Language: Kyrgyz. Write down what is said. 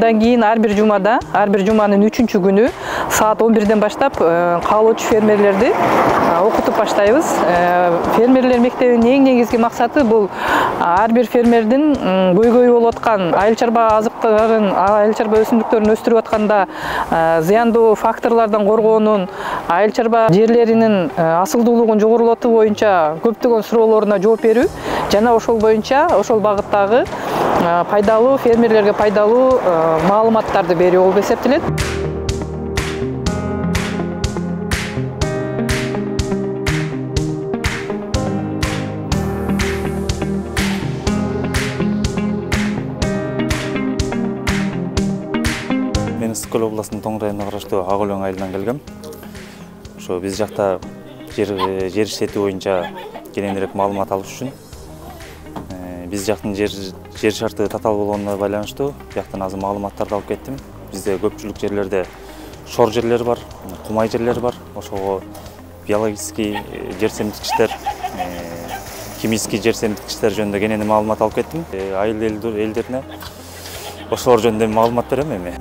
Андан кийин ар бир жуманын 3-күнү саат 11-ден баштап каалоочу фермерлерди окутуп баштайбыз. Фермерлер мектебинин эң негизги максаты бул ар бир фермердин көйгөй болуп аткан айыл чарба азыктарын, айыл чарба өсүмдүктөрүн өстүрүп атканда зыяндуу факторлордон коргоонун, айыл чарба жерлеринин асылдуулугун жогорулатуу боюнча көптөгөн суроолоруна жооп берүү жана ошол боюнча ошол багыттагы пайдалуу фермерлерге пайдалуу маалыматтарды берүү болуп эсептелет. Мен Ысык-Көл областынын Тоң районуна караштуу Ак Өлөң айылынан келгем. Ошо биз жакта жер ишети боюнча кененирээк маалымат алыш үчүн биз жактын жер шарты татаал болгонуна байланыштуу жактан азыр маалыматтарды алып кеттим. Бизде көпчүлүк жерлерде шор жерлер бар, кумай жерлер бар. Ошого биологический жер семирткичтер, химический жер семирткичтер жөнүндө кенен маалымат алып кеттим. Айыл элдерине ошолор жөнүндө маалымат берем эми.